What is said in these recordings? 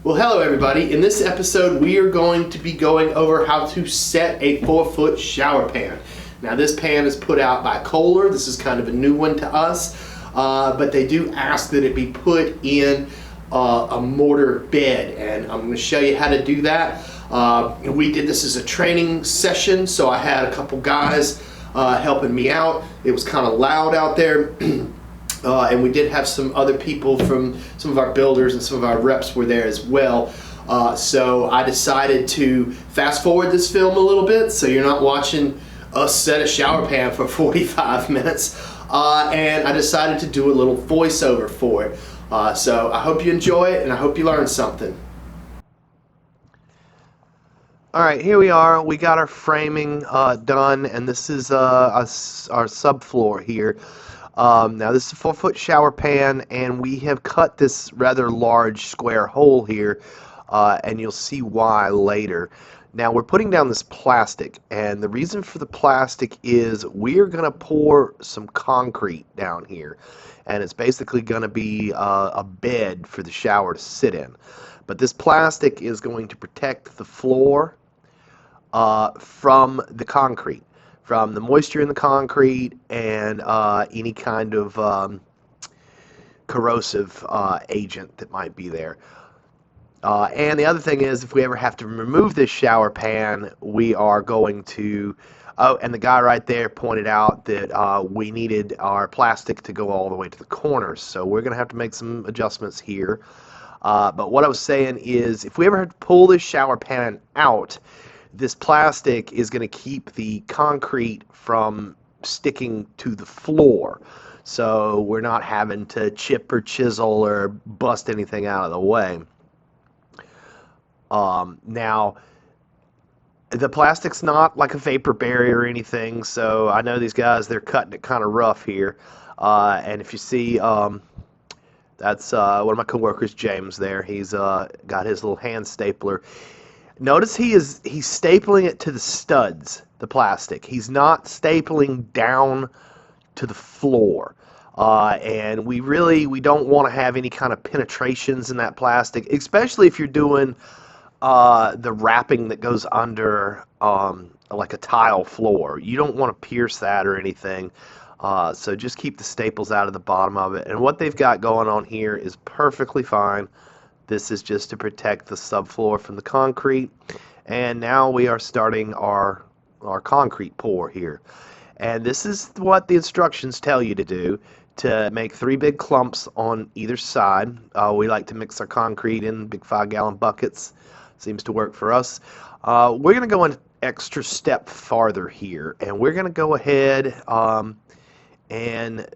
Well, hello everybody. In this episode, we are going to be going over how to set a 4-foot shower pan. Now, this pan is put out by Kohler. This is kind of a new one to us, but they do ask that it be put in a mortar bed, and I'm going to show you how to do that. We did this as a training session, so I had a couple guys helping me out. It was kind of loud out there. And we did have some other people from some of our builders and some of our reps were there as well. So I decided to fast forward this film a little bit so you're not watching us set a shower pan for 45 minutes. And I decided to do a little voiceover for it. So I hope you enjoy it and I hope you learn something. Alright, here we are. We got our framing done, and this is our subfloor here. Now this is a 4-foot shower pan, and we have cut this rather large square hole here, and you'll see why later. Now we're putting down this plastic, and the reason for the plastic is we're going to pour some concrete down here, and it's basically going to be a bed for the shower to sit in. But this plastic is going to protect the floor from the concrete, from the moisture in the concrete and any kind of corrosive agent that might be there. And the other thing is, if we ever have to remove this shower pan, we are going to, oh, and the guy right there pointed out that we needed our plastic to go all the way to the corners, so we're going to have to make some adjustments here. But what I was saying is, if we ever have to pull this shower pan out, this plastic is going to keep the concrete from sticking to the floor, so we're not having to chip or chisel or bust anything out of the way. Now, the plastic's not like a vapor barrier or anything, so I know these guys, they're cutting it kind of rough here. And if you see, that's one of my coworkers, James, there. He's got his little hand stapler. Notice he's stapling it to the studs, the plastic. He's not stapling down to the floor. And we don't want to have any kind of penetrations in that plastic, especially if you're doing the wrapping that goes under like a tile floor. You don't want to pierce that or anything. So just keep the staples out of the bottom of it. And what they've got going on here is perfectly fine. This is just to protect the subfloor from the concrete. And now we are starting our concrete pour here. And this is what the instructions tell you to do, to make 3 big clumps on either side. We like to mix our concrete in big 5-gallon buckets. Seems to work for us. We're going to go an extra step farther here, and we're going to go ahead and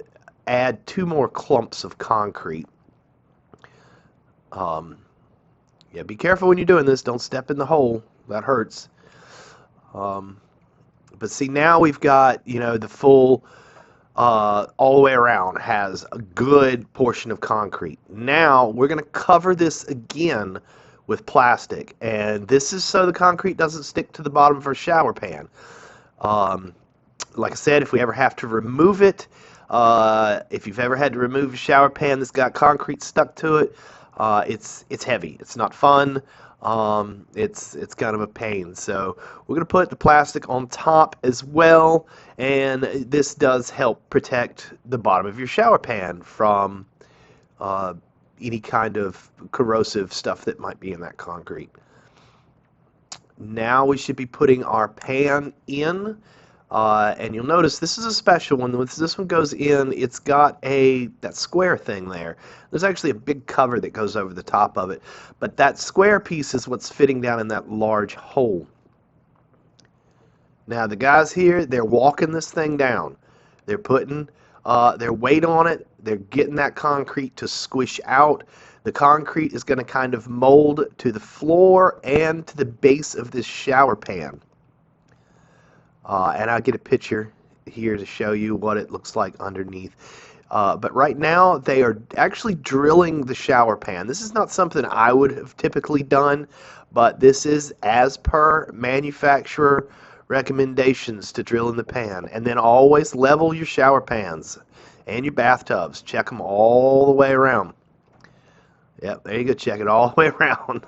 add 2 more clumps of concrete. Yeah, be careful when you're doing this. Don't step in the hole. That hurts. But see, now we've got, the full, all the way around has a good portion of concrete. Now we're going to cover this again with plastic, and this is so the concrete doesn't stick to the bottom of our shower pan. Like I said, if we ever have to remove it, if you've ever had to remove a shower pan that's got concrete stuck to it, it's heavy. It's not fun. It's kind of a pain. So we're going to put the plastic on top as well, and this does help protect the bottom of your shower pan from any kind of corrosive stuff that might be in that concrete. Now we should be putting our pan in. And you'll notice this is a special one. When this one goes in, it's got that square thing there. There's actually a big cover that goes over the top of it. But that square piece is what's fitting down in that large hole. Now the guys here, they're walking this thing down. They're putting their weight on it. They're getting that concrete to squish out. The concrete is going to kind of mold to the floor and to the base of this shower pan. And I'll get a picture here to show you what it looks like underneath. But right now, they are actually drilling the shower pan. This is not something I would have typically done, but this is as per manufacturer recommendations to drill in the pan. And then always level your shower pans and your bathtubs. Check them all the way around. Yep, there you go. Check it all the way around.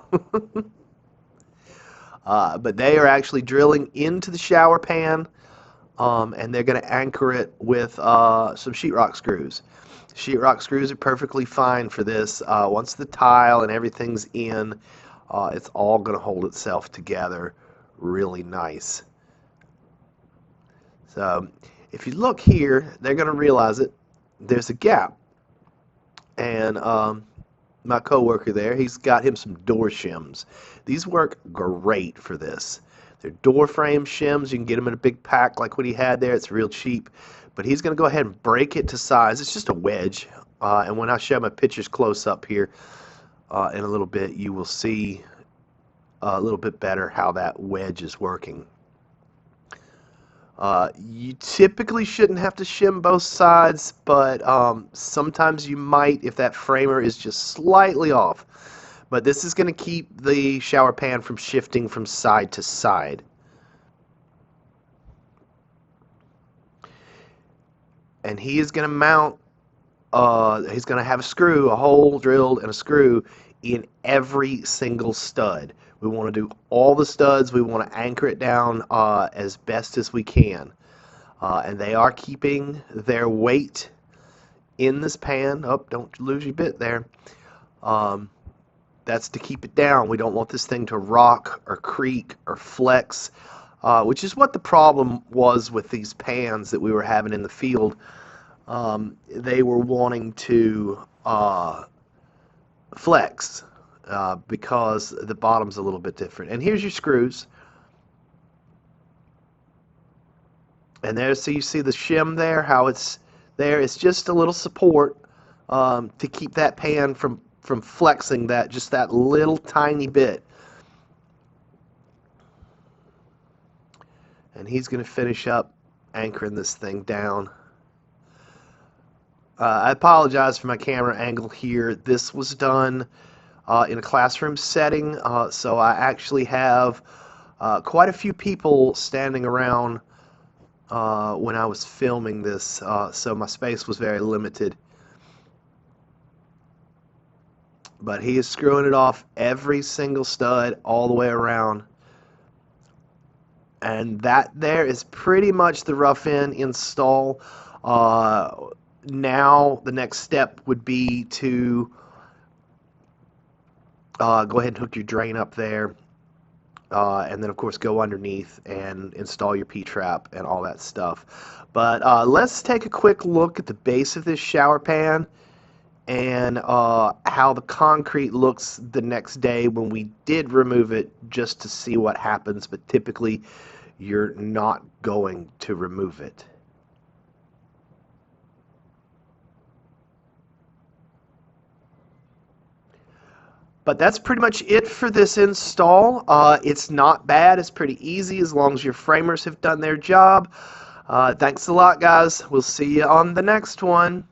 But they are actually drilling into the shower pan, and they're going to anchor it with some sheetrock screws. Sheetrock screws are perfectly fine for this. Once the tile and everything's in, it's all going to hold itself together really nice. So if you look here, they're going to realize it. There's a gap. And my coworker there, he's got him some door shims. These work great for this. They're door frame shims. You can get them in a big pack like what he had there. It's real cheap. But he's going to go ahead and break it to size. It's just a wedge. And when I show my pictures close up here in a little bit, you will see a little bit better how that wedge is working. You typically shouldn't have to shim both sides, but sometimes you might if that framer is just slightly off. But this is going to keep the shower pan from shifting from side to side. And he is going to mount, he's going to have a hole drilled and a screw in every single stud. We want to do all the studs. We want to anchor it down as best as we can. And they are keeping their weight in this pan. Oh, don't lose your bit there. That's to keep it down. We don't want this thing to rock or creak or flex, which is what the problem was with these pans that we were having in the field. They were wanting to flex because the bottom's a little bit different. And here's your screws. And there, so you see the shim there, how it's there. It's just a little support to keep that pan from flexing just that little tiny bit. And he's going to finish up anchoring this thing down. I apologize for my camera angle here. This was done in a classroom setting, so I actually have quite a few people standing around when I was filming this, so my space was very limited. But he is screwing it off every single stud all the way around. And that there is pretty much the rough end install. Now the next step would be to go ahead and hook your drain up there. And then of course go underneath and install your P-trap and all that stuff. But let's take a quick look at the base of this shower pan and how the concrete looks the next day when we did remove it, just to see what happens. But typically you're not going to remove it. But that's pretty much it for this install. It's not bad. It's pretty easy as long as your framers have done their job. Thanks a lot, guys. We'll see you on the next one.